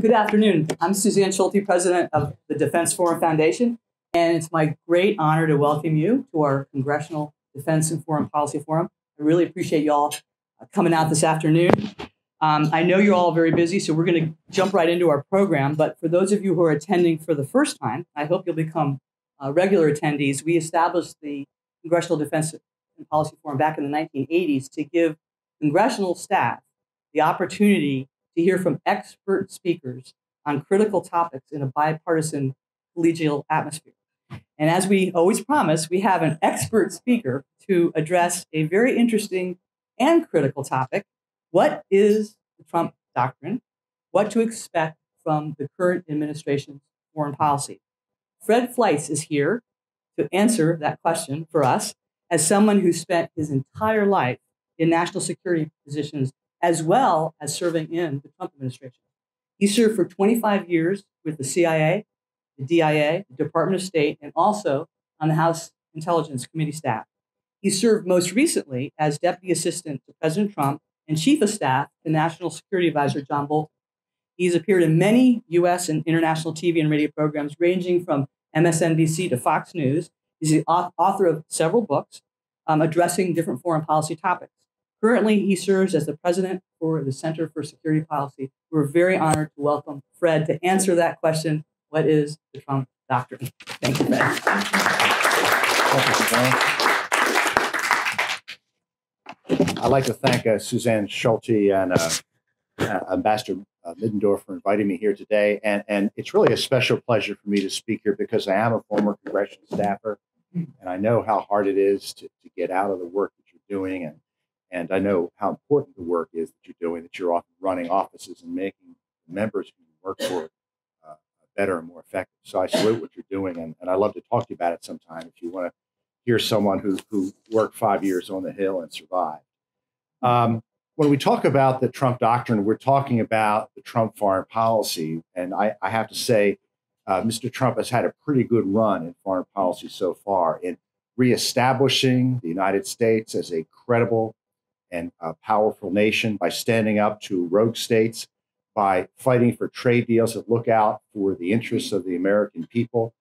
good afternoon. I'm Suzanne Schulte, president of the Defense Foreign Foundation, and it's my great honor to welcome you to our Congressional Defense and Foreign Policy Forum. I really appreciate you all coming out this afternoon. I know you're all very busy, so we're going to jump right into our program. But for those of you who are attending for the first time, I hope you'll become regular attendees. We established the Congressional Defense and Policy Forum back in the 1980s to give congressional staff the opportunity to hear from expert speakers on critical topics in a bipartisan collegial atmosphere. And as we always promise, we have an expert speaker to address a very interesting and critical topic. What is the Trump Doctrine? What to expect from the current administration's foreign policy? Fred Fleitz is here to answer that question for us as someone who spent his entire life in national security positions as well as serving in the Trump administration. He served for 25 years with the CIA, the DIA, the Department of State, and also on the House Intelligence Committee staff. He served most recently as Deputy Assistant to President Trump and Chief of Staff to National Security Advisor John Bolton. He's appeared in many U.S. and international TV and radio programs, ranging from MSNBC to Fox News. He's the author of several books addressing different foreign policy topics. Currently, he serves as the president for the Center for Security Policy. We're very honored to welcome Fred to answer that question. What is the Trump Doctrine? Thank you, Fred. I'd like to thank Suzanne Schulte and Ambassador Middendorf for inviting me here today. And it's really a special pleasure for me to speak here because I am a former congressional staffer, and I know how hard it is to get out of the work that you're doing. And I know how important the work is that you're doing, that you're often running offices and making the members who you work for better and more effective. So I salute what you're doing, and I'd love to talk to you about it sometime if you want to hear someone who worked 5 years on the Hill and survived. When we talk about the Trump Doctrine, we're talking about the Trump foreign policy. And I have to say, Mr. Trump has had a pretty good run in foreign policy so far in reestablishing the United States as a credible and powerful nation by standing up to rogue states, by fighting for trade deals that look out for the interests of the American people.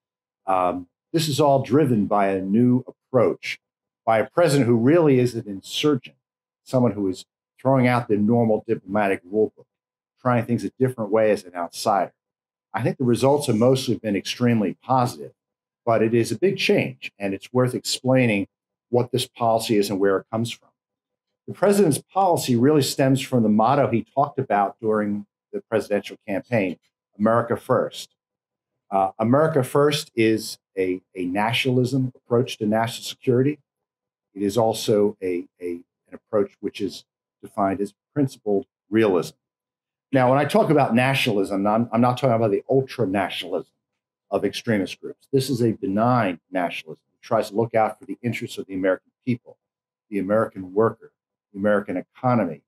This is all driven by a new approach, by a president who really is an insurgent, someone who is throwing out the normal diplomatic rule book, trying things a different way as an outsider. I think the results have mostly been extremely positive, but it is a big change, and it's worth explaining what this policy is and where it comes from. The president's policy really stems from the motto he talked about during the presidential campaign, America First. America First is a nationalism approach to national security. It is also an approach which is defined as principled realism. Now, when I talk about nationalism, I'm not talking about the ultra-nationalism of extremist groups. This is a benign nationalism. It tries to look out for the interests of the American people, the American worker, the American economy,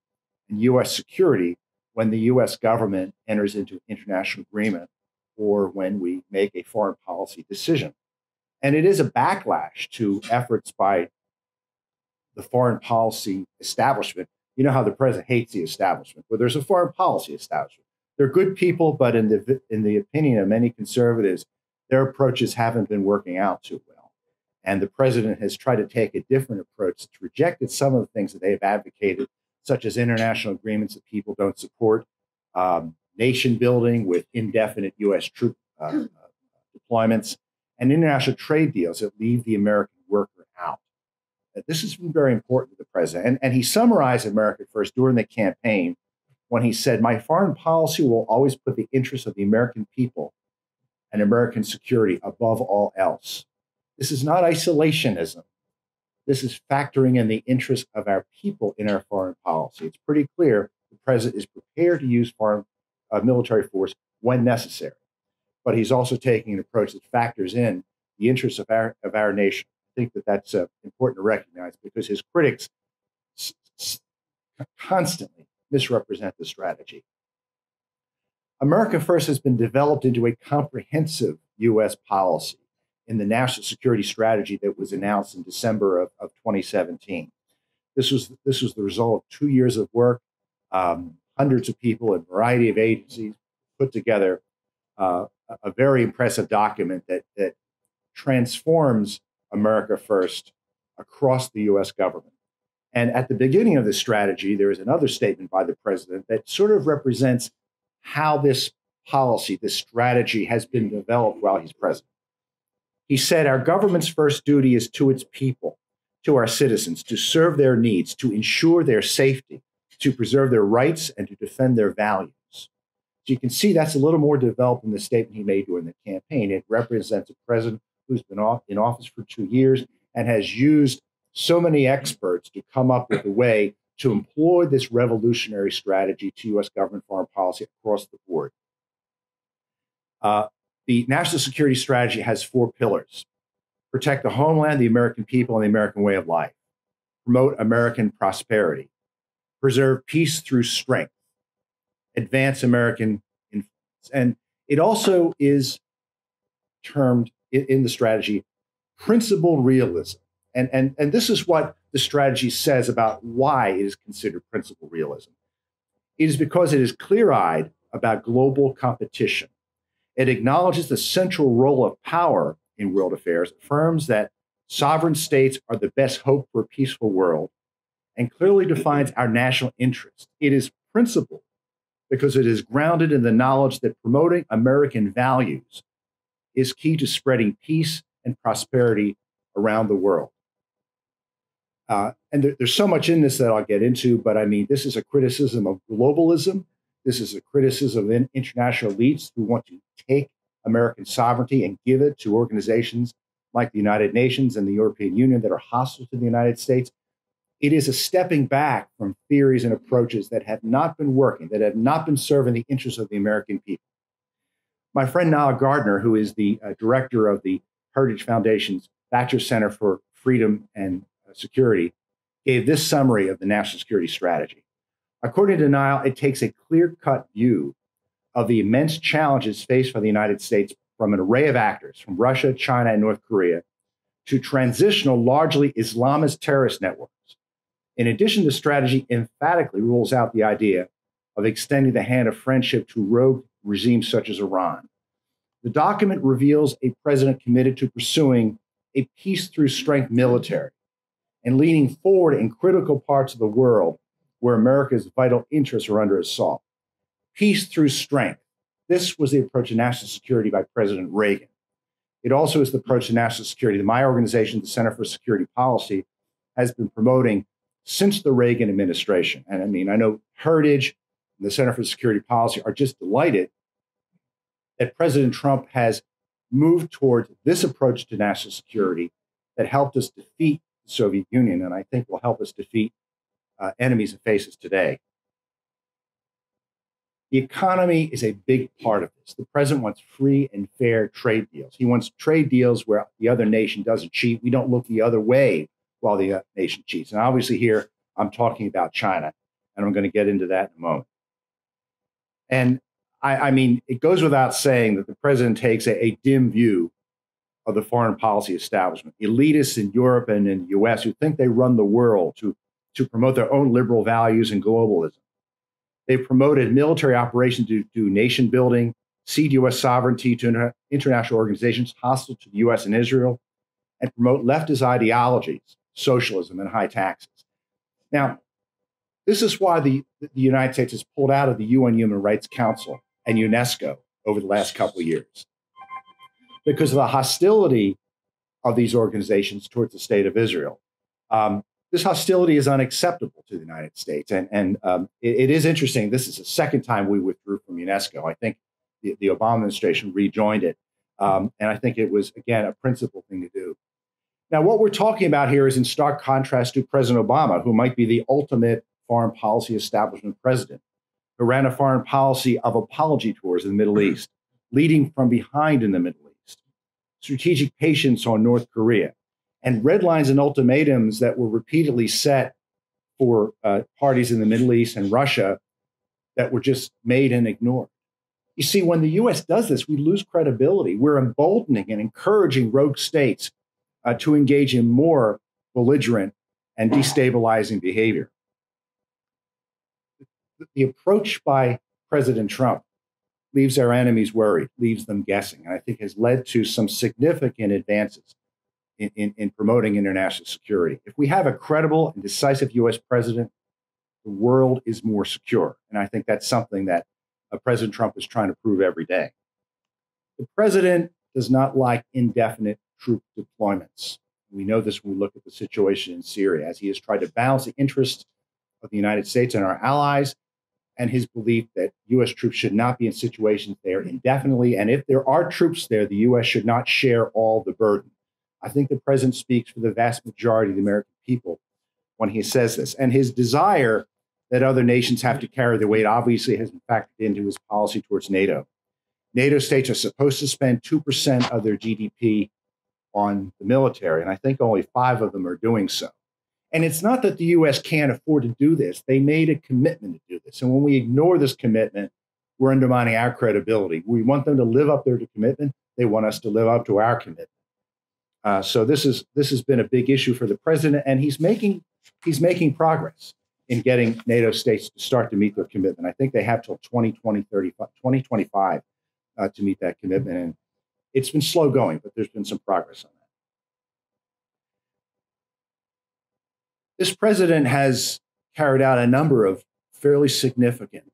and U.S. security when the U.S. government enters into international agreement or when we make a foreign policy decision. And it is a backlash to efforts by the foreign policy establishment. You know how the president hates the establishment, but there's a foreign policy establishment. They're good people, but in the opinion of many conservatives, their approaches haven't been working out too well. And the president has tried to take a different approach. It's rejected some of the things that they've advocated, such as international agreements that people don't support, nation building with indefinite U.S. troop deployments, and international trade deals that leave the American worker out. This has been very important to the president. And he summarized America First during the campaign when he said, "My foreign policy will always put the interests of the American people and American security above all else. This is not isolationism. This is factoring in the interests of our people in our foreign policy." It's pretty clear the president is prepared to use foreign military force when necessary. But he's also taking an approach that factors in the interests of our nation. I think that that's important to recognize because his critics constantly misrepresent the strategy. America First has been developed into a comprehensive U.S. policy in the national security strategy that was announced in December of 2017. This was the result of 2 years of work, hundreds of people in a variety of agencies, put together a very impressive document that transforms America First across the U.S. government. And at the beginning of this strategy, there is another statement by the president that sort of represents how this policy, this strategy has been developed while he's president. He said, our government's first duty is to its people, to our citizens, to serve their needs, to ensure their safety, to preserve their rights, and to defend their values. So you can see that's a little more developed in the statement he made during the campaign. It represents a president who's been in office for 2 years and has used so many experts to come up with a way to employ this revolutionary strategy to U.S. government foreign policy across the board. The national security strategy has 4 pillars: protect the homeland, the American people, and the American way of life; promote American prosperity; preserve peace through strength; advance American influence. And it also is termed in the strategy principled realism. And this is what the strategy says about why it is considered principled realism. It is because it is clear-eyed about global competition. It acknowledges the central role of power in world affairs, affirms that sovereign states are the best hope for a peaceful world, and clearly defines our national interest. It is principled because it is grounded in the knowledge that promoting American values is key to spreading peace and prosperity around the world. And there's so much in this that I'll get into, but I mean, this is a criticism of globalism. This is a criticism of international elites who want to take American sovereignty and give it to organizations like the United Nations and the European Union that are hostile to the United States. It is a stepping back from theories and approaches that have not been working, that have not been serving the interests of the American people. My friend Niall Gardner, who is the director of the Heritage Foundation's Thatcher Center for Freedom and Security, gave this summary of the national security strategy. According to Niall, it takes a clear-cut view of the immense challenges faced by the United States from an array of actors, from Russia, China, and North Korea, to transitional, largely Islamist terrorist networks. In addition, the strategy emphatically rules out the idea of extending the hand of friendship to rogue regimes such as Iran. The document reveals a president committed to pursuing a peace through strength military and leaning forward in critical parts of the world where America's vital interests are under assault. Peace through strength. This was the approach to national security by President Reagan. It also is the approach to national security that my organization, the Center for Security Policy, has been promoting since the Reagan administration. And I mean, I know Heritage and the Center for Security Policy are just delighted that President Trump has moved towards this approach to national security that helped us defeat the Soviet Union, and I think will help us defeat enemies and faces today. The economy is a big part of this. The president wants free and fair trade deals. He wants trade deals where the other nation doesn't cheat. We don't look the other way while the nation cheats. And obviously here, I'm talking about China, and I'm going to get into that in a moment. And I mean, it goes without saying that the president takes a dim view of the foreign policy establishment. Elitists in Europe and in the US who think they run the world to promote their own liberal values and globalism. They've promoted military operations to do nation building, cede U.S. sovereignty to international organizations hostile to the U.S. and Israel, and promote leftist ideologies, socialism, and high taxes. Now, this is why the United States has pulled out of the UN Human Rights Council and UNESCO over the last couple of years, because of the hostility of these organizations towards the state of Israel. This hostility is unacceptable to the United States. And it is interesting. This is the second time we withdrew from UNESCO. I think the Obama administration rejoined it. And I think it was, again, a principled thing to do. Now, what we're talking about here is in stark contrast to President Obama, who might be the ultimate foreign policy establishment president, who ran a foreign policy of apology tours in the Middle East, leading from behind in the Middle East, strategic patience on North Korea, and red lines and ultimatums that were repeatedly set for parties in the Middle East and Russia that were just made and ignored. You see, when the U.S. does this, we lose credibility. We're emboldening and encouraging rogue states to engage in more belligerent and destabilizing behavior. The approach by President Trump leaves our enemies worried, leaves them guessing, and I think has led to some significant advances in promoting international security. If we have a credible and decisive U.S. president, the world is more secure. And I think that's something that President Trump is trying to prove every day. The president does not like indefinite troop deployments. We know this when we look at the situation in Syria, as he has tried to balance the interests of the United States and our allies and his belief that U.S. troops should not be in situations there indefinitely. And if there are troops there, the U.S. should not share all the burden. I think the president speaks for the vast majority of the American people when he says this. And his desire that other nations have to carry the weight obviously has been factored into his policy towards NATO. NATO states are supposed to spend 2% of their GDP on the military, and I think only 5 of them are doing so. And it's not that the U.S. can't afford to do this. They made a commitment to do this. And when we ignore this commitment, we're undermining our credibility. We want them to live up to their commitment. They want us to live up to our commitment. So this has been a big issue for the president, and he's making progress in getting NATO states to start to meet their commitment. I think they have till 2025 to meet that commitment, and it's been slow going, but there's been some progress on that. This president has carried out a number of fairly significant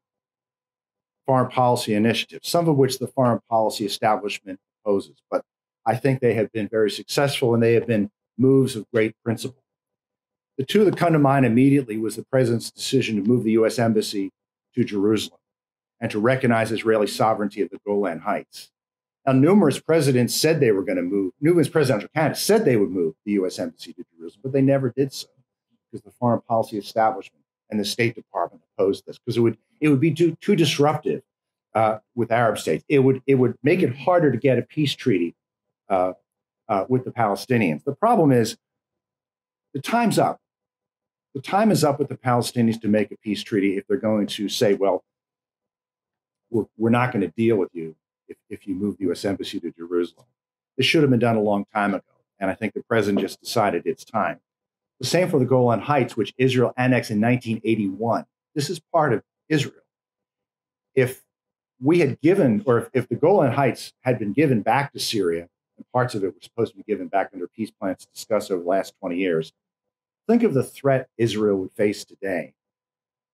foreign policy initiatives, some of which the foreign policy establishment opposes, but I think they have been very successful, and they have been moves of great principle. The two that come to mind immediately was the president's decision to move the U.S. Embassy to Jerusalem and to recognize Israeli sovereignty of the Golan Heights. Now, numerous presidents said they were going to move, numerous presidential candidates said they would move the U.S. Embassy to Jerusalem, but they never did so because the foreign policy establishment and the State Department opposed this, because it would be too disruptive with Arab states. It would make it harder to get a peace treaty with the Palestinians. The problem is the time's up. The time is up with the Palestinians to make a peace treaty if they're going to say, well, we're not going to deal with you if you move the U.S. Embassy to Jerusalem. This should have been done a long time ago, and I think the president just decided it's time. The same for the Golan Heights, which Israel annexed in 1981. This is part of Israel. If we had given, or if the Golan Heights had been given back to Syria, and parts of it were supposed to be given back under peace plans discussed over the last 20 years, think of the threat Israel would face today.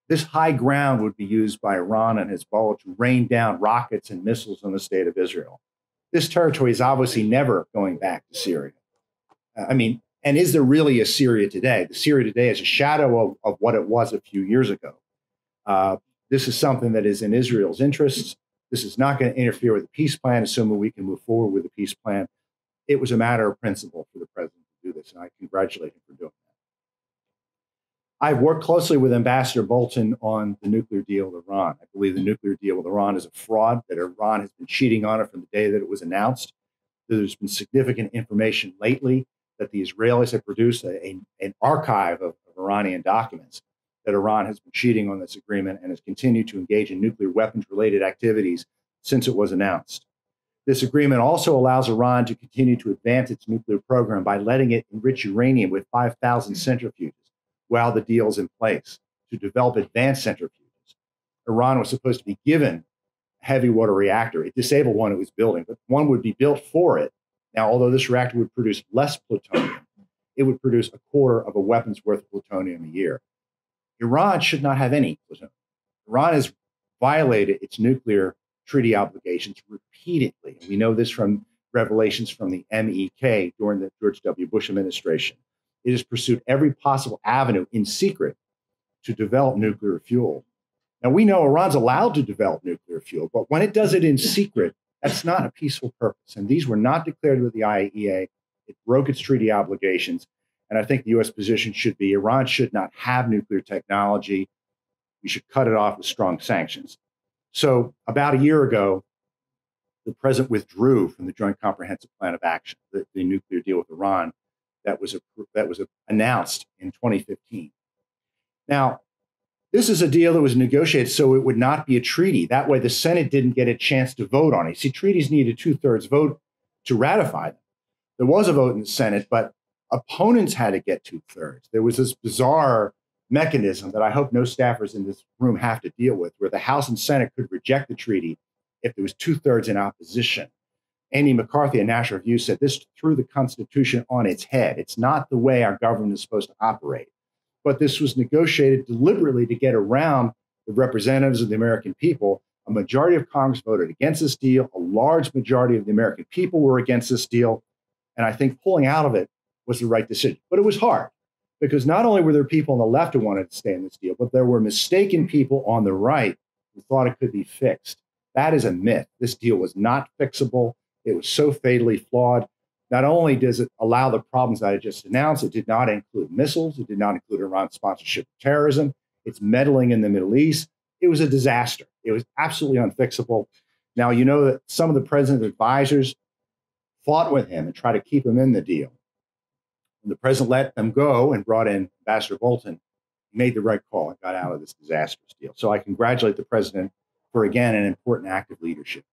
This high ground would be used by Iran and Hezbollah to rain down rockets and missiles on the state of Israel. This territory is obviously never going back to Syria. And is there really a Syria today? The Syria today is a shadow of what it was a few years ago. This is something that is in Israel's interests. This is not going to interfere with the peace plan, assuming we can move forward with the peace plan. It was a matter of principle for the president to do this, and I congratulate him for doing that. I've worked closely with Ambassador Bolton on the nuclear deal with Iran. I believe the nuclear deal with Iran is a fraud, that Iran has been cheating on it from the day that it was announced. There's been significant information lately that the Israelis have produced an archive of Iranian documents that Iran has been cheating on this agreement and has continued to engage in nuclear weapons-related activities since it was announced. This agreement also allows Iran to continue to advance its nuclear program by letting it enrich uranium with 5,000 centrifuges while the deal is in place to develop advanced centrifuges. Iran was supposed to be given a heavy water reactor. It disabled one it was building, but one would be built for it. Now, although this reactor would produce less plutonium, it would produce a quarter of a weapon's worth of plutonium a year. Iran should not have any plutonium. Iran has violated its nuclear treaty obligations repeatedly. And we know this from revelations from the MEK during the George W. Bush administration. It has pursued every possible avenue in secret to develop nuclear fuel. Now, we know Iran's allowed to develop nuclear fuel, but when it does it in secret, that's not a peaceful purpose. And these were not declared with the IAEA. It broke its treaty obligations. And I think the U.S. position should be Iran should not have nuclear technology. We should cut it off with strong sanctions. So about a year ago, the president withdrew from the Joint Comprehensive Plan of Action, the nuclear deal with Iran that was announced in 2015. Now, this is a deal that was negotiated so it would not be a treaty. That way, the Senate didn't get a chance to vote on it. See, treaties need a 2/3 vote to ratify them. There was a vote in the Senate, but opponents had to get 2/3. There was this bizarre mechanism that I hope no staffers in this room have to deal with, where the House and Senate could reject the treaty if there was 2/3 in opposition. Andy McCarthy, a National Review, said this threw the Constitution on its head. It's not the way our government is supposed to operate. But this was negotiated deliberately to get around the representatives of the American people. A majority of Congress voted against this deal. A large majority of the American people were against this deal. And I think pulling out of it was the right decision. But it was hard because not only were there people on the left who wanted to stay in this deal, but there were mistaken people on the right who thought it could be fixed. That is a myth. This deal was not fixable. It was so fatally flawed. Not only does it allow the problems that I just announced, it did not include missiles. It did not include Iran's sponsorship of terrorism. It's meddling in the Middle East. It was a disaster. It was absolutely unfixable. Now, you know that some of the president's advisors fought with him and tried to keep him in the deal. When the president let them go and brought in Ambassador Bolton, he made the right call and got out of this disastrous deal. So I congratulate the president for, again, an important act of leadership.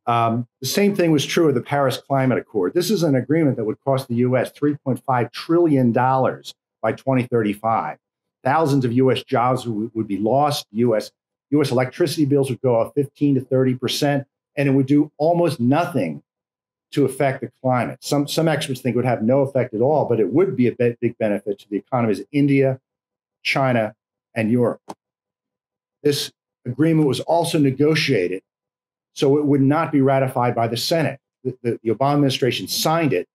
The same thing was true of the Paris Climate Accord. This is an agreement that would cost the U.S. $3.5 trillion by 2035. Thousands of U.S. jobs would be lost. U.S. electricity bills would go up 15 to 30%, and it would do almost nothing to affect the climate. Some experts think it would have no effect at all, but it would be a big benefit to the economies of India, China, and Europe. This agreement was also negotiated so it would not be ratified by the Senate. The Obama administration signed it.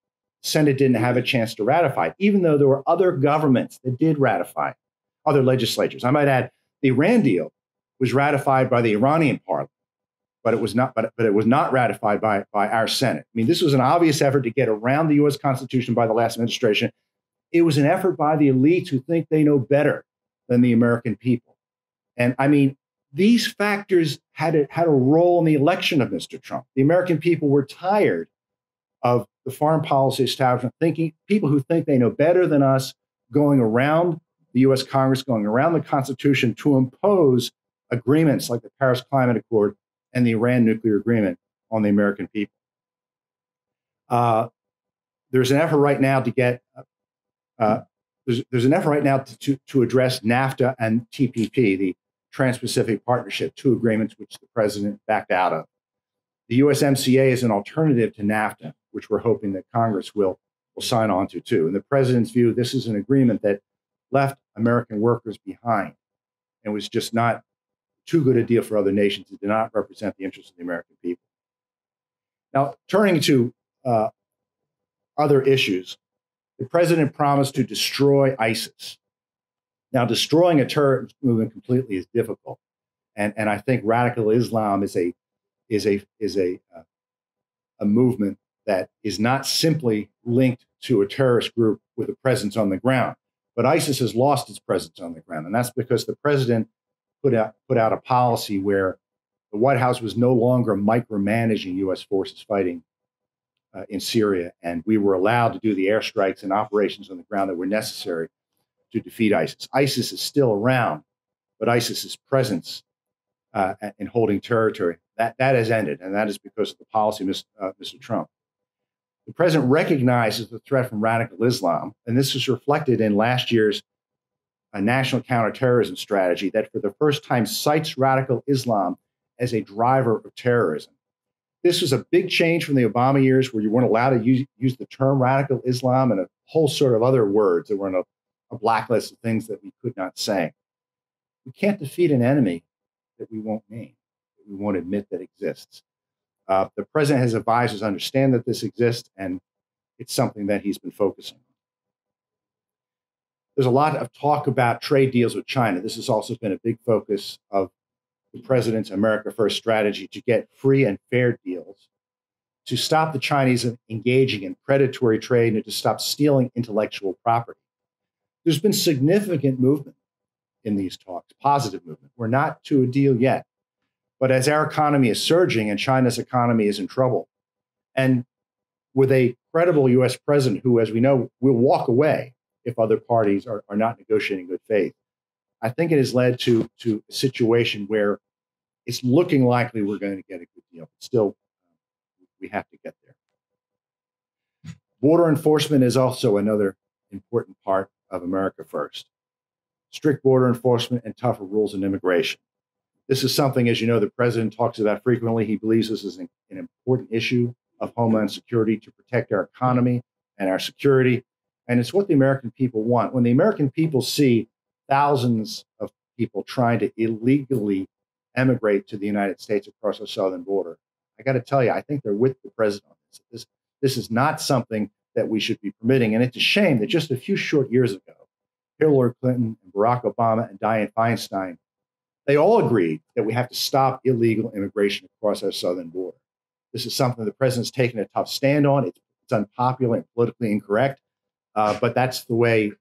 The Senate didn't have a chance to ratify it, even though there were other governments that did ratify it, other legislatures. I might add, the Iran deal was ratified by the Iranian parliament, but it was not ratified by our Senate. I mean, this was an obvious effort to get around the U.S. Constitution by the last administration. It was an effort by the elites who think they know better than the American people. And I mean, these factors had a role in the election of Mr. Trump. The American people were tired of the foreign policy establishment people who think they know better than us going around the U.S. Congress, going around the Constitution to impose agreements like the Paris Climate Accord and the Iran nuclear agreement on the American people. There's an effort right now to get there's an effort right now to address NAFTA and TPP, the Trans-Pacific Partnership, two agreements which the president backed out of. The USMCA is an alternative to NAFTA, which we're hoping that Congress will sign on to too. In the president's view, this is an agreement that left American workers behind and was just not too good a deal for other nations. It did not represent the interests of the American people. Now, turning to other issues, the president promised to destroy ISIS. Now, destroying a terrorist movement completely is difficult, and I think radical Islam is a movement that is not simply linked to a terrorist group with a presence on the ground. But ISIS has lost its presence on the ground, and that's because the president put out a policy where the White House was no longer micromanaging U.S. forces fighting in Syria, and we were allowed to do the airstrikes and operations on the ground that were necessary to defeat ISIS. ISIS is still around, but ISIS's presence in holding territory, that has ended, and that is because of the policy of Mr. Trump. The president recognizes the threat from radical Islam, and this is reflected in last year's national counterterrorism strategy that for the first time cites radical Islam as a driver of terrorism. This was a big change from the Obama years where you weren't allowed to use the term radical Islam and a whole sort of other words that were in a blacklist of things that we could not say. We can't defeat an enemy that we won't name, that we won't admit that exists. The president has advisors understand that this exists, and it's something that he's been focusing on. There's a lot of talk about trade deals with China. This has also been a big focus of the president's America First strategy to get free and fair deals, to stop the Chinese engaging in predatory trade, and to stop stealing intellectual property. There's been significant movement in these talks, positive movement. We're not to a deal yet. But as our economy is surging and China's economy is in trouble, and with a credible U.S. president who, as we know, will walk away if other parties are not negotiating in good faith, I think it has led to a situation where it's looking likely we're going to get a good deal. But still, we have to get there. Border enforcement is also another important part of America First. Strict border enforcement and tougher rules on immigration. This is something, as you know, the president talks about frequently. He believes this is an important issue of homeland security to protect our economy and our security. And it's what the American people want. When the American people see thousands of people trying to illegally emigrate to the United States across our southern border, I got to tell you, I think they're with the president on this. This is not something that we should be permitting. And it's a shame that just a few short years ago, Hillary Clinton and Barack Obama and Dianne Feinstein, they all agreed that we have to stop illegal immigration across our southern border. This is something the president's taken a tough stand on. It's unpopular and politically incorrect, but that's the way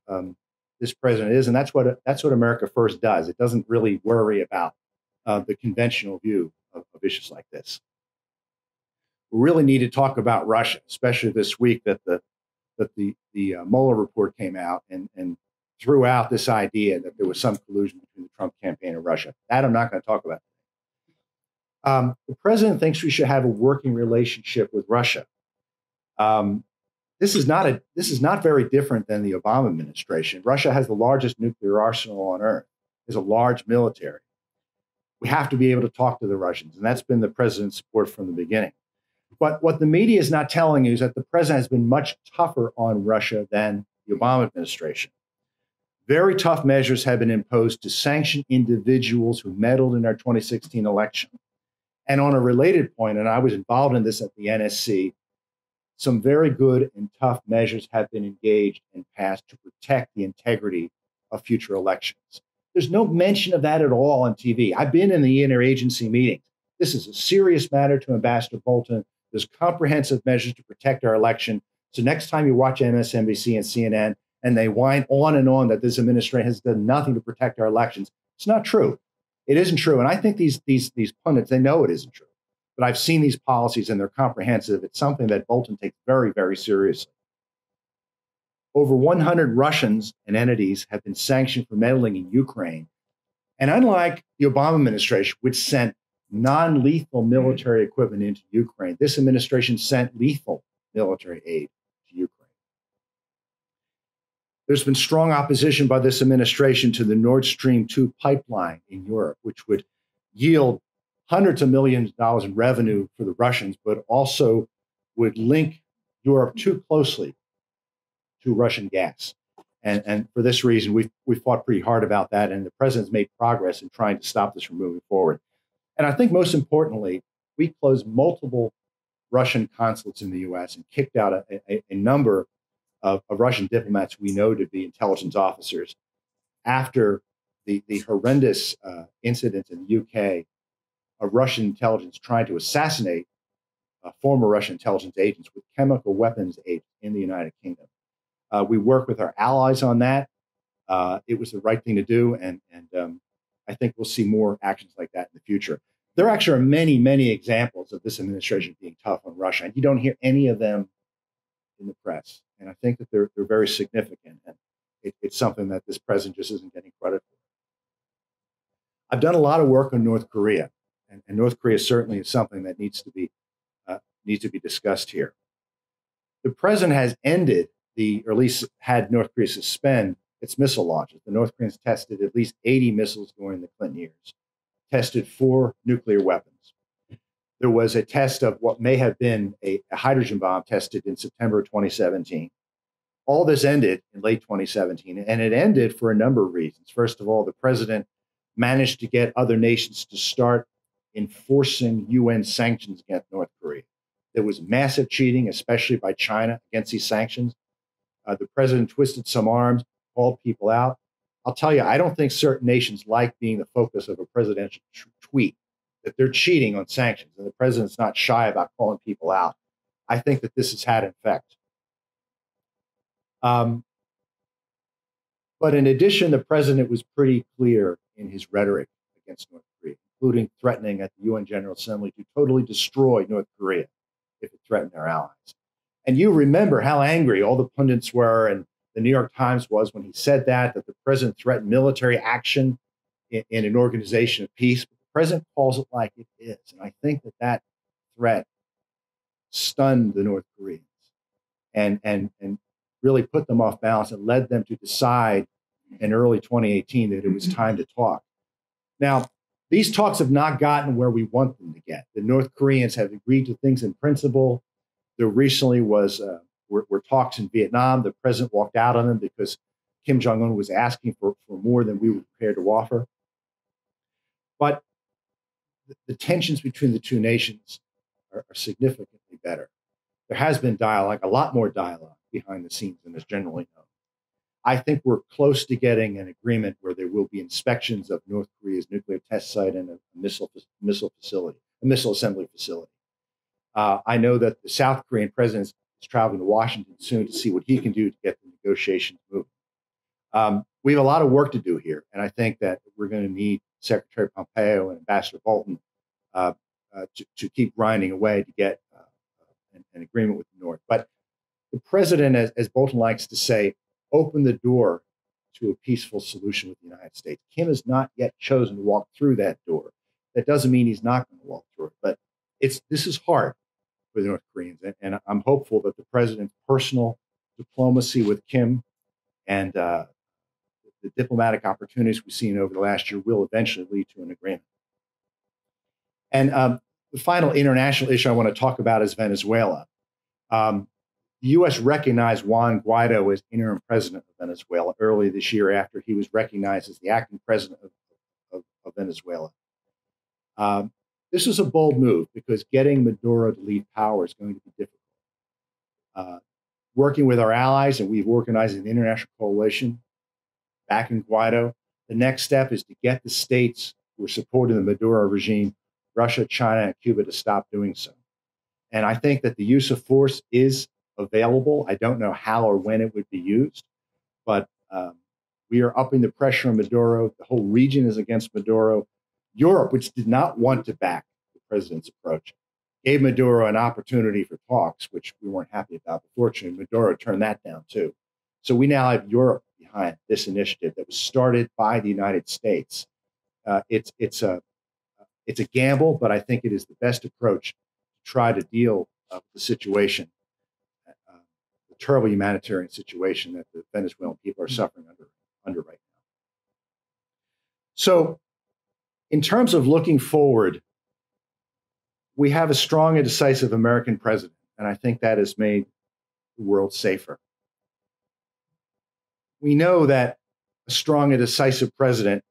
this president is, and that's what America First does. It doesn't really worry about the conventional view of issues like this. We really need to talk about Russia, especially this week that the Mueller report came out and threw out this idea that there was some collusion between the Trump campaign and Russia. That I'm not going to talk about. The president thinks we should have a working relationship with Russia. This is not very different than the Obama administration. Russia has the largest nuclear arsenal on earth. There's a large military. We have to be able to talk to the Russians, and that's been the president's support from the beginning. But what the media is not telling you is that the president has been much tougher on Russia than the Obama administration. Very tough measures have been imposed to sanction individuals who meddled in our 2016 election. And on a related point, and I was involved in this at the NSC, some very good and tough measures have been engaged and passed to protect the integrity of future elections. There's no mention of that at all on TV. I've been in the interagency meetings. This is a serious matter to Ambassador Bolton. There's comprehensive measures to protect our election. So next time you watch MSNBC and CNN and they whine on and on that this administration has done nothing to protect our elections, it's not true. It isn't true. And I think these pundits, they know it isn't true. But I've seen these policies and they're comprehensive. It's something that Bolton takes very, very seriously. Over 100 Russians and entities have been sanctioned for meddling in Ukraine. And unlike the Obama administration, which sent non-lethal military equipment into Ukraine, this administration sent lethal military aid to Ukraine. There's been strong opposition by this administration to the Nord Stream 2 pipeline in Europe, which would yield hundreds of millions of dollars in revenue for the Russians, but also would link Europe too closely to Russian gas. And for this reason, we fought pretty hard about that, and the president's made progress in trying to stop this from moving forward. And I think most importantly, we closed multiple Russian consulates in the U.S. and kicked out a number of Russian diplomats we know to be intelligence officers after the horrendous incident in the U.K. of Russian intelligence trying to assassinate former Russian intelligence agents with chemical weapons agents in the United Kingdom. We work with our allies on that. It was the right thing to do, and I think we'll see more actions like that in the future. There actually are many, many examples of this administration being tough on Russia, and you don't hear any of them in the press. And I think that they're very significant, and it's something that this president just isn't getting credit for. I've done a lot of work on North Korea, and North Korea certainly is something that needs to be discussed here. The president has ended or at least had North Korea suspend its missile launches. The North Koreans tested at least 80 missiles during the Clinton years, tested 4 nuclear weapons. There was a test of what may have been a hydrogen bomb tested in September 2017. All this ended in late 2017, and it ended for a number of reasons. First of all, the president managed to get other nations to start enforcing UN sanctions against North Korea. There was massive cheating, especially by China, against these sanctions. The president twisted some arms, called people out. I'll tell you, I don't think certain nations like being the focus of a presidential tweet, that they're cheating on sanctions, and the president's not shy about calling people out. I think that this has had an effect. But in addition, the president was pretty clear in his rhetoric against North Korea, including threatening at the UN General Assembly to totally destroy North Korea if it threatened our allies. And you remember how angry all the pundits were, and the New York Times was when he said that the president threatened military action in an organization of peace. But the president calls it like it is. And I think that threat stunned the North Koreans and really put them off balance and led them to decide in early 2018 that it was time to talk. Now, These talks have not gotten where we want them to get. The North Koreans have agreed to things in principle. There recently were talks in Vietnam. The president walked out on them because Kim Jong-un was asking for more than we were prepared to offer. But the tensions between the two nations are significantly better. There has been dialogue, a lot more dialogue behind the scenes than is generally known. I think we're close to getting an agreement where there will be inspections of North Korea's nuclear test site and a missile assembly facility. I know that the South Korean president is traveling to Washington soon to see what he can do to get the negotiations moving. We have a lot of work to do here, and I think that we're going to need Secretary Pompeo and Ambassador Bolton to keep grinding away to get an agreement with the North. But the president, as Bolton likes to say, opened the door to a peaceful solution with the United States. Kim has not yet chosen to walk through that door. That doesn't mean he's not going to walk through it, but this is hard for the North Koreans. And I'm hopeful that the president's personal diplomacy with Kim and the diplomatic opportunities we've seen over the last year will eventually lead to an agreement. And the final international issue I want to talk about is Venezuela. The U.S. recognized Juan Guaido as interim president of Venezuela early this year after he was recognized as the acting president of Venezuela. This is a bold move because getting Maduro to leave power is going to be difficult. Working with our allies, and we've organized an international coalition backing Guaido, the next step is to get the states who are supporting the Maduro regime, Russia, China, and Cuba, to stop doing so. And I think that the use of force is available. I don't know how or when it would be used, but we are upping the pressure on Maduro. The whole region is against Maduro. Europe, which did not want to back the president's approach, gave Maduro an opportunity for talks, which we weren't happy about. But fortunately, Maduro turned that down too. So we now have Europe behind this initiative that was started by the United States. It's a gamble, but I think it is the best approach to try to deal with the situation, the terrible humanitarian situation that the Venezuelan people are suffering under right now. So, in terms of looking forward, we have a strong and decisive American president, and I think that has made the world safer. We know that a strong and decisive president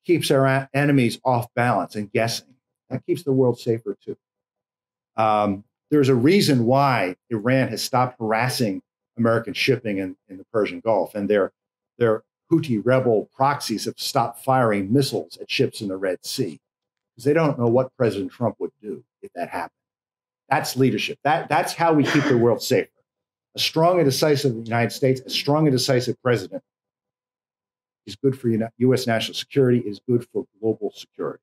keeps our enemies off balance and guessing. That keeps the world safer too. There's a reason why Iran has stopped harassing American shipping in the Persian Gulf, and their Houthi rebel proxies have stopped firing missiles at ships in the Red Sea because they don't know what President Trump would do if that happened. That's leadership. That's how we keep the world safer. A strong and decisive United States, a strong and decisive president is good for U.S. national security, is good for global security.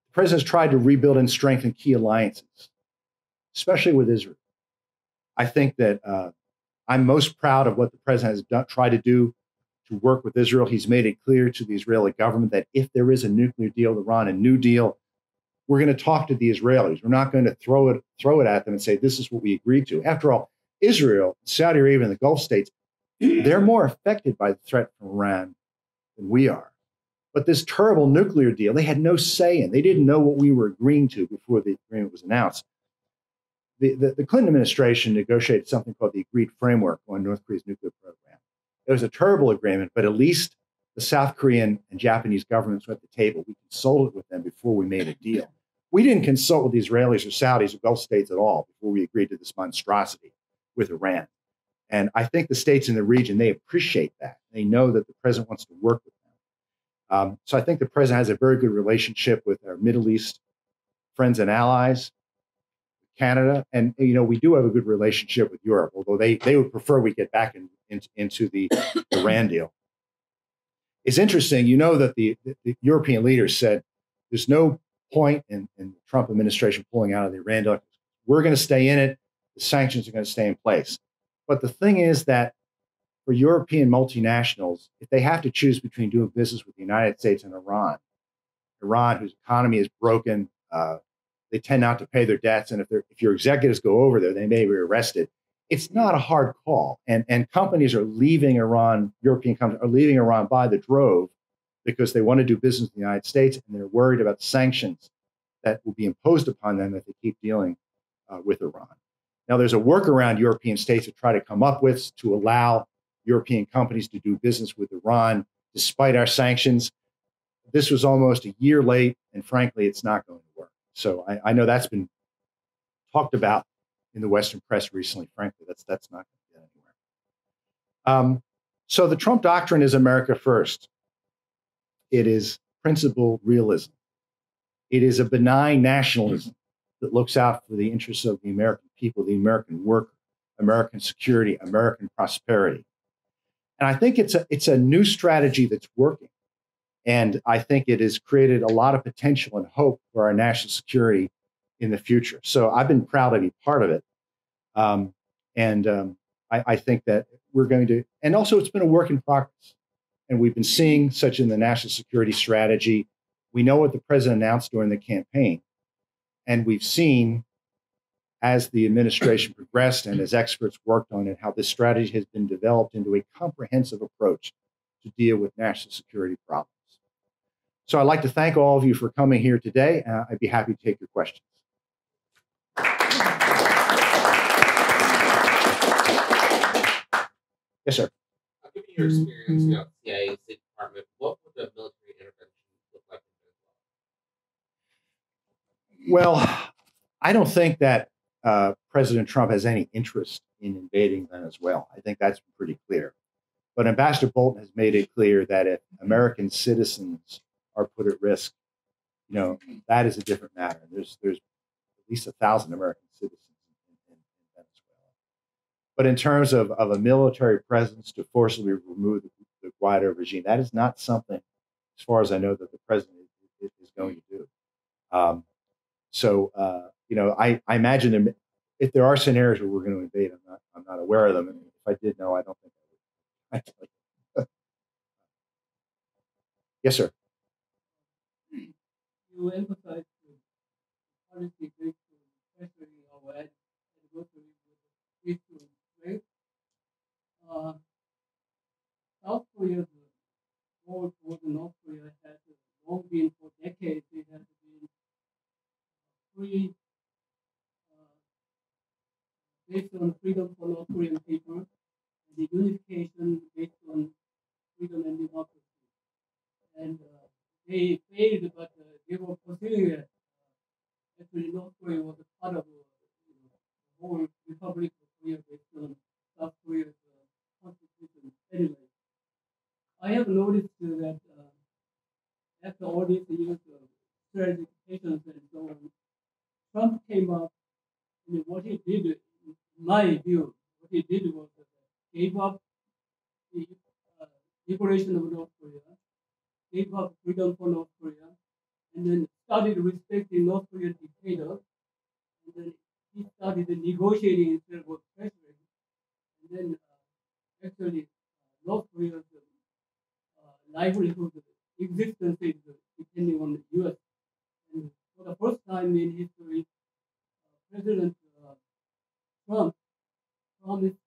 The president has tried to rebuild and strengthen key alliances, especially with Israel. I think that I'm most proud of what the president has tried to do to work with Israel. He's made it clear to the Israeli government that if there is a nuclear deal with Iran, a new deal, we're going to talk to the Israelis. We're not going to throw it at them and say, this is what we agreed to. After all, Israel, Saudi Arabia, and the Gulf states, they're more affected by the threat from Iran than we are. But this terrible nuclear deal, they had no say in. They didn't know what we were agreeing to before the agreement was announced. The Clinton administration negotiated something called the Agreed Framework on North Korea's nuclear program. It was a terrible agreement, but at least the South Korean and Japanese governments were at the table. We consulted with them before we made a deal. We didn't consult with the Israelis or Saudis or Gulf states at all before we agreed to this monstrosity with Iran. And I think the states in the region, they appreciate that. They know that the president wants to work with them. So I think the president has a very good relationship with our Middle East friends and allies, Canada, and we do have a good relationship with Europe, although they would prefer we get back into the Iran deal. It's interesting, that the European leaders said there's no point in the Trump administration pulling out of the Iran deal. We're going to stay in it. The sanctions are going to stay in place. But the thing is that for European multinationals, if they have to choose between doing business with the United States and Iran, whose economy is broken, they tend not to pay their debts, and if your executives go over there, they may be arrested. It's not a hard call, and companies are leaving Iran. European companies are leaving Iran by the drove because they want to do business in the United States, and they're worried about sanctions that will be imposed upon them if they keep dealing with Iran. Now, there's a workaround European states have tried to come up with to allow European companies to do business with Iran despite our sanctions. This was almost a year late, and frankly, it's not going to work. So I know that's been talked about in the Western press recently. Frankly, that's not going to get anywhere. So the Trump doctrine is America first. It is principled realism. It is a benign nationalism that looks out for the interests of the American people, the American worker, American security, American prosperity. And I think it's a new strategy that's working. And I think it has created a lot of potential and hope for our national security in the future. So I've been proud to be part of it. I think that we're going to, and also it's been a work in progress. And we've been seeing such in the national security strategy. We know what the president announced during the campaign. And we've seen as the administration progressed and as experts worked on it, how this strategy has been developed into a comprehensive approach to deal with national security problems. So I'd like to thank all of you for coming here today. I'd be happy to take your questions. Yes, sir. Given your experience, CIA, State Department, what would the military intervention look like in Venezuela? Well, I don't think that President Trump has any interest in invading Venezuela. I think that's pretty clear. But Ambassador Bolton has made it clear that if American citizens are put at risk, that is a different matter. There's at least 1,000 American citizens in Venezuela. But in terms of a military presence to forcibly remove the Guaido regime, that is not something, as far as I know, that the president is going to do. I imagine if there are scenarios where we're going to invade, I'm not aware of them. And if I did know, I don't think I would. Yes, sir. You emphasize the policy based on especially our adversary with the trade. South Korea's war toward North Korea has long been, for decades, it has been free, based on freedom for North Korean people, and the unification based on freedom and democracy. And they failed, but they were pursuing it. Actually, North Korea was a part of the whole Republic of Korea based on South Korea's constitution. Anyway, I have noticed that after all these years of stratifications and so on, Trump came up, and what he did, in my view, what he did was gave up the liberation of North Korea, gave up freedom for North Korea, and then started respecting North Korean dictators, and then he started negotiating instead of pressuring, and then actually North Korea's livelihood, existence is depending on the U.S. And for the first time in history, President Trump promised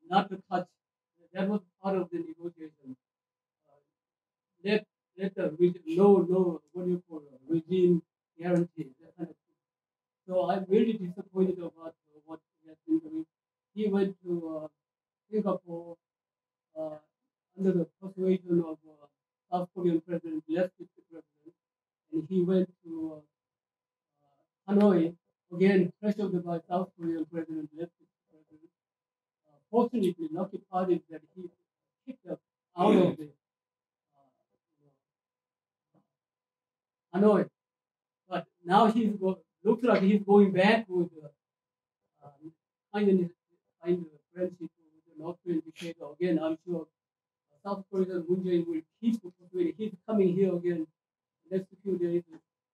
not to touch. That was part of the negotiation. Let the no what do you call it, regime guarantee, that kind of thing. So I'm really disappointed about what he has been doing. He went to Singapore under the persuasion of South Korean President, leftist president, and he went to Hanoi, again pressured by South Korean President, leftist president. Fortunately, lucky part is that he kicked out of the Hanoi, but now looks like he's going back with kind of friendship with the North Korean dictator. Again, I'm sure South Korea's Moon Jae-in will keep persuading. He's coming here again next few days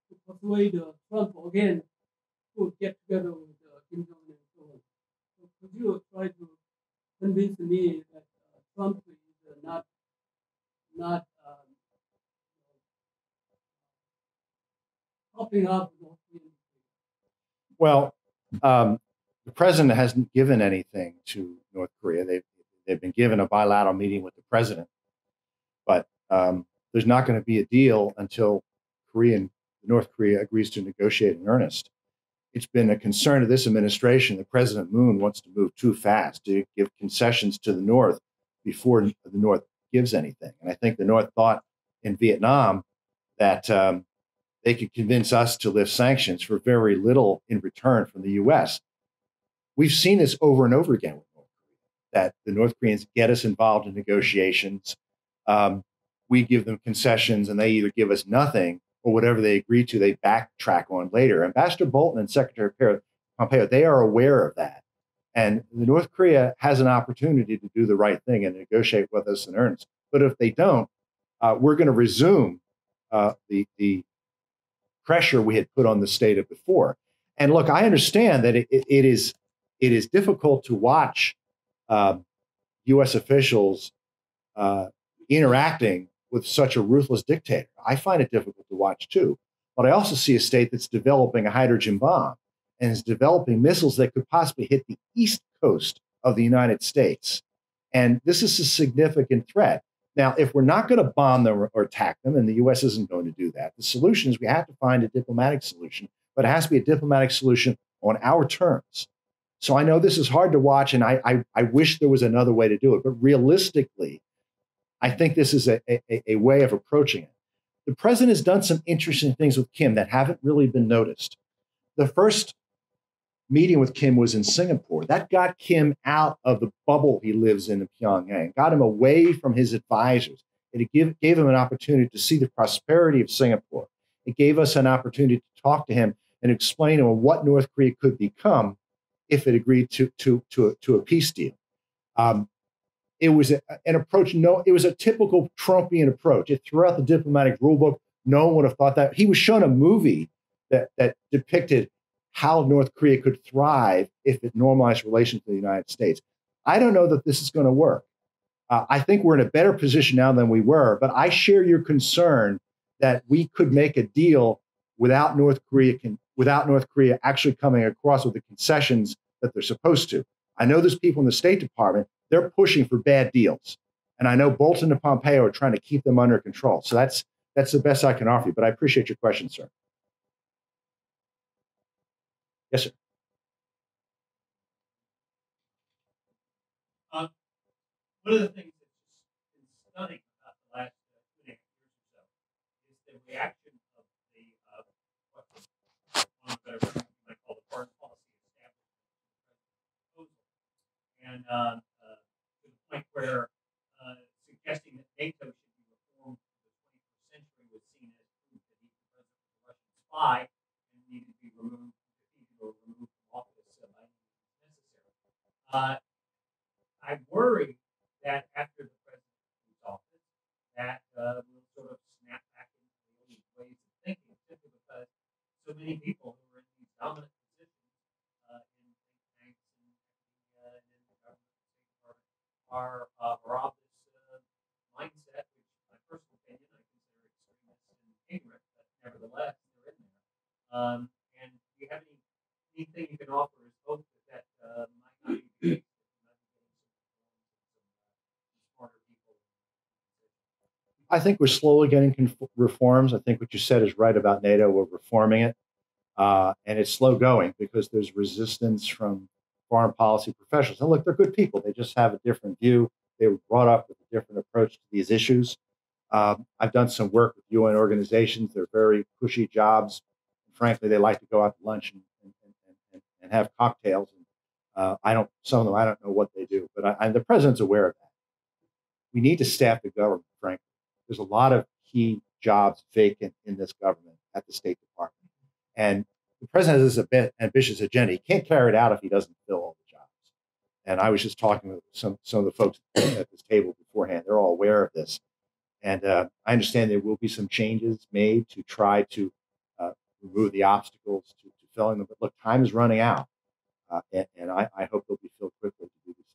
to persuade Trump again to get together with Kim Jong-un and so on. So could you try to convince me that Trump is not popping up? Well, the president hasn't given anything to North Korea. They've been given a bilateral meeting with the president, but there's not going to be a deal until North Korea agrees to negotiate in earnest. It's been a concern of this administration that President Moon wants to move too fast to give concessions to the North before the North gives anything. And I think the North thought in Vietnam that they could convince us to lift sanctions for very little in return from the U.S. We've seen this over and over again with North Korea, that the North Koreans get us involved in negotiations. We give them concessions and they either give us nothing or whatever they agree to, they backtrack on later. Ambassador Bolton and Secretary Pompeo, they are aware of that. And North Korea has an opportunity to do the right thing and negotiate with us in earnest. But if they don't, we're going to resume the pressure we had put on the state of before. And look, I understand that it is difficult to watch U.S. officials interacting with such a ruthless dictator. I find it difficult to watch too. But I also see a state that's developing a hydrogen bomb and is developing missiles that could possibly hit the east coast of the United States. And this is a significant threat. Now, if we're not going to bomb them or attack them, and the U.S. isn't going to do that, the solution is we have to find a diplomatic solution, but it has to be a diplomatic solution on our terms. So I know this is hard to watch, and I wish there was another way to do it. But realistically, I think this is a way of approaching it. The president has done some interesting things with Kim that haven't really been noticed. The first meeting with Kim was in Singapore. That got Kim out of the bubble he lives in Pyongyang, got him away from his advisors. It gave him an opportunity to see the prosperity of Singapore. It gave us an opportunity to talk to him and explain to him what North Korea could become if it agreed to a peace deal. It was an approach. It was a typical Trumpian approach. It threw out the diplomatic rule book. No one would have thought that. He was shown a movie that depicted how North Korea could thrive if it normalized relations with the United States. I don't know that this is going to work. I think we're in a better position now than we were, but I share your concern that we could make a deal without North Korea actually coming across with the concessions that they're supposed to. I know there's people in the State Department, they're pushing for bad deals. And I know Bolton and Pompeo are trying to keep them under control. So that's the best I can offer you, but I appreciate your question, sir. Yes, sir. One of the things that's been stunning about the last 2.5 years or so is the reaction of the what one better term you might call the foreign policy establishment and to the point where suggesting that NATO should be reformed for the 21st century was seen as proof that he was a Russian spy and needed to be removed from office by any means necessary. I worry that after the president leaves office, that we'll sort of snap back into the old ways of thinking, simply because so many people who are in these dominant positions in think tanks and in the government are of this mindset, which, in my personal opinion, I consider extremist and ignorant, but nevertheless, they're in there. And do you have anything you can offer as hope that might not be the case? I think we're slowly getting reforms. I think what you said is right about NATO. We're reforming it. And it's slow going because there's resistance from foreign policy professionals. And look, they're good people. They just have a different view. They were brought up with a different approach to these issues. I've done some work with UN organizations. They're very pushy jobs. Frankly, they like to go out to lunch and have cocktails. And some of them, I don't know what they do, but the president's aware of that. We need to staff the government, frankly. There's a lot of key jobs vacant in this government at the State Department. And the president has this ambitious agenda. He can't carry it out if he doesn't fill all the jobs. And I was just talking with some of the folks at this table beforehand. They're all aware of this. And I understand there will be some changes made to try to remove the obstacles to filling them. But look, time is running out. And I hope they'll be filled quickly to do this.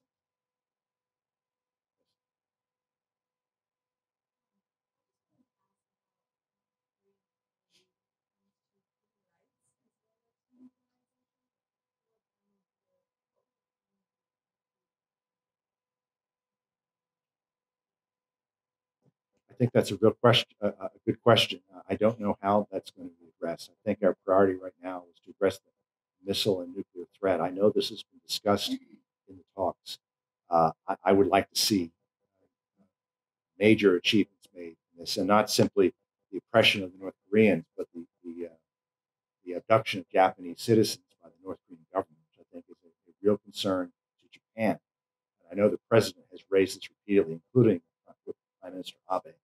I think that's a real question, a good question. I don't know how that's going to be addressed. I think our priority right now is to address the missile and nuclear threat. I know this has been discussed in the talks. I would like to see major achievements made in this, and not simply the oppression of the North Koreans, but the abduction of Japanese citizens by the North Korean government, which I think is a real concern to Japan. And I know the president has raised this repeatedly, including with Prime Minister Abe.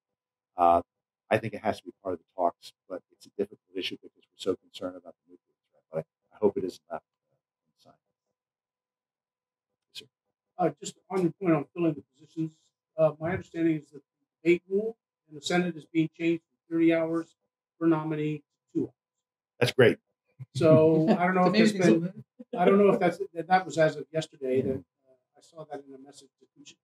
I think it has to be part of the talks, but it's a difficult issue because we're so concerned about the nuclear threat. But I hope it isn't left unsigned. Yes, sir. Just on your point on filling the positions, my understanding is that the debate rule in the Senate is being changed from 30 hours per nominee to 2 hours. That's great. So I don't know if there's been, I don't know if that was as of yesterday that I saw that in a message to Kuchin.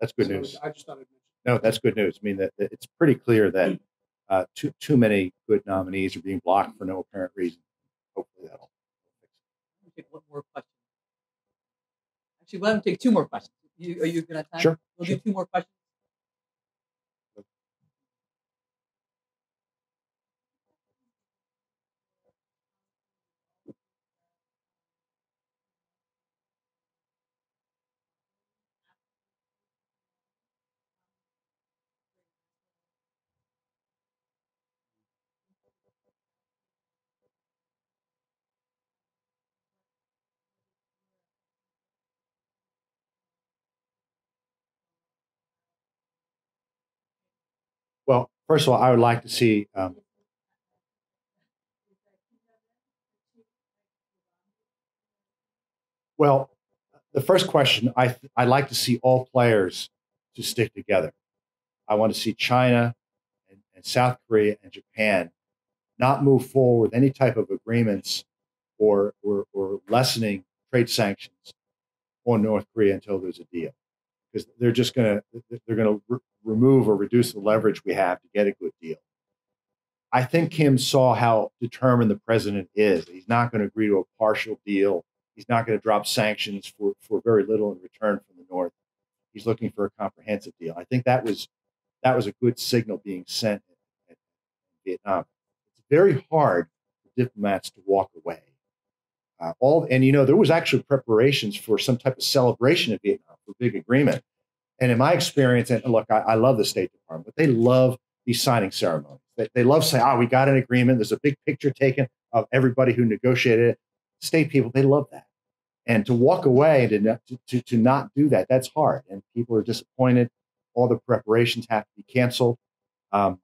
That's good news. I just thought I'd mention. No, that's good news. I mean, that it's pretty clear that too many good nominees are being blocked for no apparent reason. Hopefully that'll fix it. We'll take one more question. Actually, we'll have to take two more questions. Are you going to have time? Sure. We'll do two more questions. Well, first of all, I would like to see. Well, the first question, I'd like to see all players to stick together. I want to see China and South Korea and Japan not move forward with any type of agreements or lessening trade sanctions on North Korea until there's a deal, because they're just going to remove or reduce the leverage we have to get a good deal. I think Kim saw how determined the president is. He's not going to agree to a partial deal. He's not going to drop sanctions for very little in return from the North. He's looking for a comprehensive deal. I think that was a good signal being sent in Vietnam. It's very hard for diplomats to walk away. There was actually preparations for some type of celebration in Vietnam for big agreement. And in my experience, and look, I love the State Department, but they love these signing ceremonies. They love saying, we got an agreement. There's a big picture taken of everybody who negotiated it. State people, they love that. And to walk away and to not do that, that's hard. And people are disappointed. All the preparations have to be canceled. But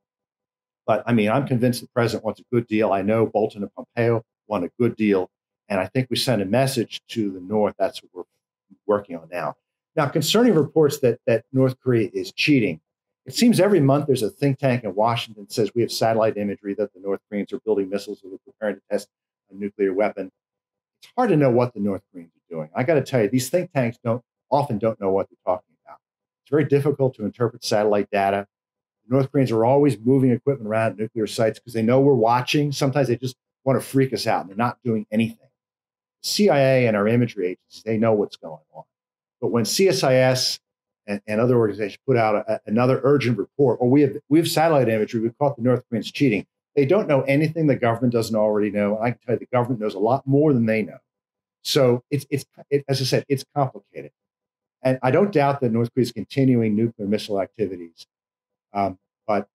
I mean, I'm convinced the president wants a good deal. I know Bolton and Pompeo want a good deal. And I think we send a message to the North. That's what we're working on now. Now, concerning reports that North Korea is cheating, it seems every month there's a think tank in Washington that says we have satellite imagery that the North Koreans are building missiles that are preparing to test a nuclear weapon. It's hard to know what the North Koreans are doing. I got to tell you, these think tanks often don't know what they're talking about. It's very difficult to interpret satellite data. The North Koreans are always moving equipment around at nuclear sites because they know we're watching. Sometimes they just want to freak us out, and they're not doing anything. The CIA and our imagery agencies, they know what's going on. But when CSIS and other organizations put out another urgent report, or we have satellite imagery, we've caught the North Koreans cheating, they don't know anything the government doesn't already know. And I can tell you the government knows a lot more than they know. So it's as I said, it's complicated. And I don't doubt that North Korea is continuing nuclear missile activities. But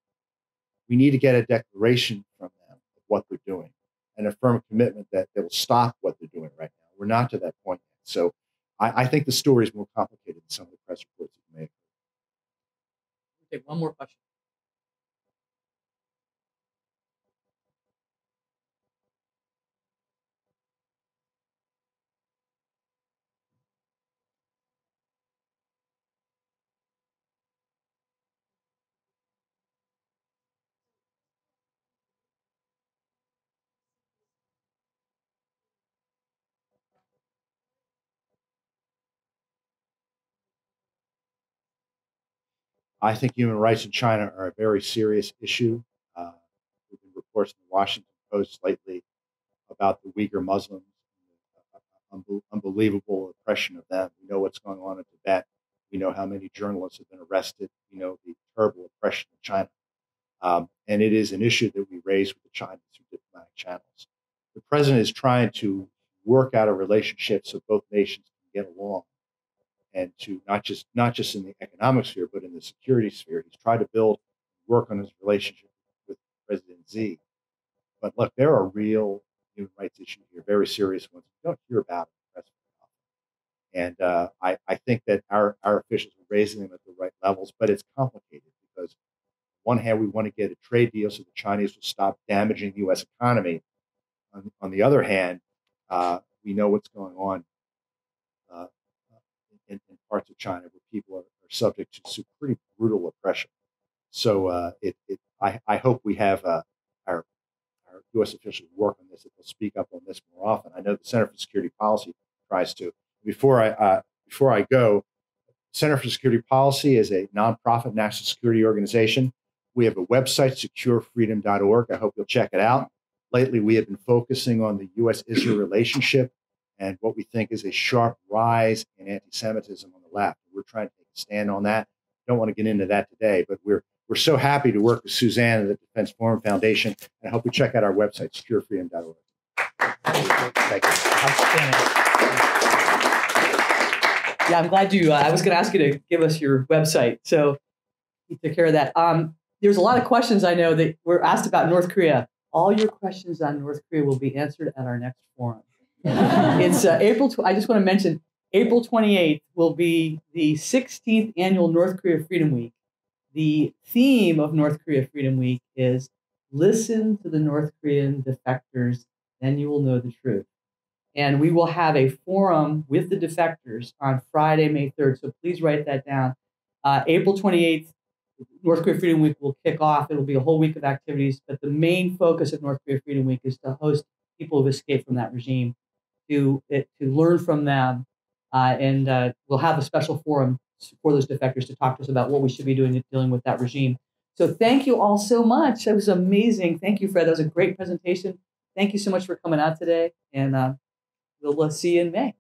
we need to get a declaration from them of what they're doing and a firm commitment that they will stop what they're doing right now. We're not to that point yet. So I think the story is more complicated than some of the press reports that you make. Okay, one more question. I think human rights in China are a very serious issue. There have been reports in the Washington Post lately about the Uyghur Muslims, unbelievable oppression of them. We know what's going on in Tibet. We know how many journalists have been arrested. We know the terrible oppression of China. And it is an issue that we raise with the Chinese through diplomatic channels. The president is trying to work out a relationship so both nations can get along, and to not just in the economic sphere, but in the security sphere. He's tried to work on his relationship with President Xi. But look, there are real human rights issues here, very serious ones. We don't hear about in the press very often. And I think that our officials are raising them at the right levels, but it's complicated because on one hand, we want to get a trade deal so the Chinese will stop damaging the U.S. economy. On the other hand, we know what's going on in parts of China where people are subject to some pretty brutal oppression. So I hope we have our U.S. officials work on this, that they'll speak up on this more often. I know the Center for Security Policy tries to. Before I go, Center for Security Policy is a nonprofit national security organization. We have a website, securefreedom.org. I hope you'll check it out. Lately, we have been focusing on the U.S.-Israel relationship and what we think is a sharp rise in anti-Semitism on the left. We're trying to take a stand on that. Don't want to get into that today, but we're so happy to work with Suzanne at the Defense Forum Foundation, and I hope you check out our website, securefreedom.org. Thank you. Yeah, I'm glad you. I was going to ask you to give us your website, so you took care of that. There's a lot of questions I know that were asked about North Korea. All your questions on North Korea will be answered at our next forum. It's April. I just want to mention April 28th will be the 16th annual North Korea Freedom Week. The theme of North Korea Freedom Week is "Listen to the North Korean defectors, then you will know the truth." And we will have a forum with the defectors on Friday, May 3rd. So please write that down. April 28th, North Korea Freedom Week will kick off. It'll be a whole week of activities. But the main focus of North Korea Freedom Week is to host people who've escaped from that regime, to learn from them. And we'll have a special forum for those defectors to talk to us about what we should be doing in dealing with that regime. So thank you all so much. That was amazing. Thank you, Fred. That was a great presentation. Thank you so much for coming out today. And we'll see you in May.